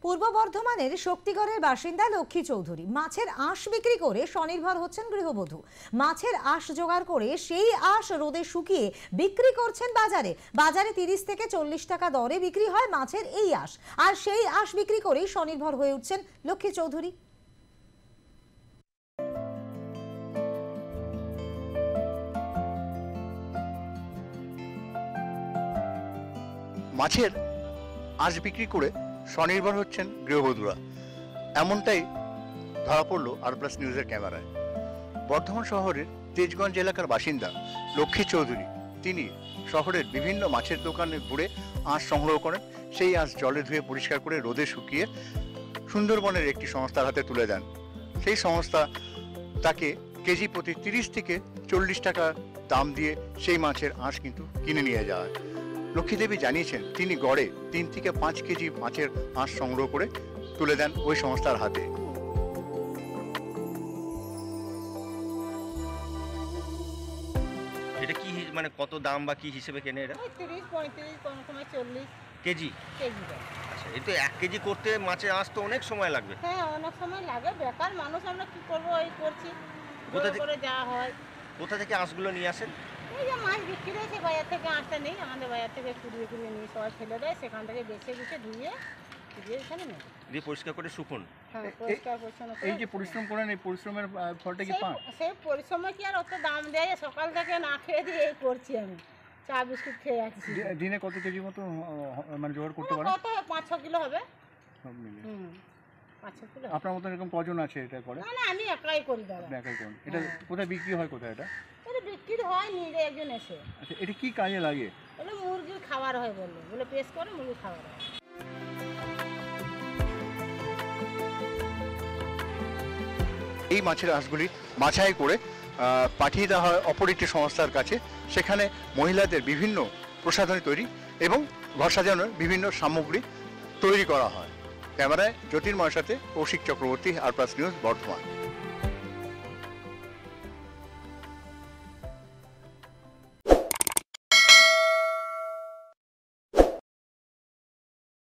পূর্ব বর্ধমানের শক্তিগড়ের বাসিন্দা লক্ষ্মী চৌধুরী মাছের আঁশ বিক্রি করে স্বনির্ভর হচ্ছেন গৃহবধূ। মাছের আঁশ জোগাড় করে সেই আঁশ রোদে শুকিয়ে বিক্রি করছেন বাজারে। বাজারে 30 থেকে 40 টাকা দরে বিক্রি হয় মাছের এই আঁশ, আর সেই আঁশ বিক্রি করেই স্বনির্ভর হয়ে উঠছেন লক্ষ্মী চৌধুরী। মাছের আঁশ বিক্রি করে স্বনির্ভর হচ্ছেন গৃহবধূরা, এমনটাই ধরা পড়ল আর প্লাস নিউজের ক্যামেরায়। বর্ধমান শহরের তেজগঞ্জ এলাকার বাসিন্দা লক্ষ্মী চৌধুরী তিনি শহরের বিভিন্ন মাছের দোকানে ঘুরে আঁশ সংগ্রহ করেন। সেই আঁশ জলে ধুয়ে পরিষ্কার করে রোদে শুকিয়ে সুন্দরবনের একটি সংস্থার হাতে তুলে দেন। সেই সংস্থা তাকে কেজি প্রতি 30 থেকে 40 টাকা দাম দিয়ে সেই মাছের আঁশ কিন্তু কিনে নিয়ে যায়। লক্ষ্মী দেবী জানিয়েছেন তিনি গড়ে 3 থেকে 5 কেজি মাছের আঁশ সংগ্রহ করে তুলে দেন ওই সংস্থার হাতে। এটা কি মানে কত দাম বা কি হিসেবে কেনে এটা? 30, 35, কোন সময় 40 কেজি। আচ্ছা, এই তো 1 কেজি করতে মাছের আঁশ তো অনেক সময় লাগবে। হ্যাঁ, অনেক সময় লাগে। বেকার মানুষ আমরা কি করবো, এই করছি করে যাওয়া হয়। কোথা থেকে আঁশগুলো নিয়ে আসেন? এই যে মাছ বিক্রি হয়েছে বাজার থেকে আঁশটা নেই, আমাদের বাজার থেকে কুড়িয়ে নিয়ে সবাই ফেলে দেয়, সেখান থেকে বেছে ধুয়ে এখানে নেই দিয়ে পরিষ্কার করে শুকুন। হ্যাঁ, পরিষ্কার পরিচ্ছন্ন। এই যে পরিশ্রম করেন, এই পরিশ্রমের ফলটা কি পান? সেই পরিশ্রমে কি আর অত দাম দেয়? সকাল থেকে না খেয়ে দিয়ে এই করছি, আমি চা বিস্কুট খেয়ে যাচ্ছি। দিনে কত কেজি মতো মানে জোগাড় করতে পারেন? কত 5-6 কিলো হবে সব মিলে। 5-6 কিলো। আপনার মতো এরকম কজন আছে এটা করে? না, আমি একাই করি দাদা। একাই করেন? এটা কোথায় বিক্রি হয়, কোথায় এটা? এটা বিক্রি হয় নিয়ে একজন এসে। আচ্ছা, এটা কি কাজে লাগে? বলে মুরগির খাবার হয়, বলে পেস্ট করে মুরগির খাবার হয়। এই মাছের আঁশগুলি বাছাই করে পাঠিয়ে দেওয়া হয় অপর একটি সংস্থার কাছে। সেখানে মহিলাদের বিভিন্ন প্রসাধনী তৈরি এবং ঘর সাজানোর বিভিন্ন সামগ্রী তৈরি করা হয়। ক্যামেরায় জ্যোতির্ময়ের সাথে কৌশিক চক্রবর্তী, আর প্লাস নিউজ, বর্ধমান।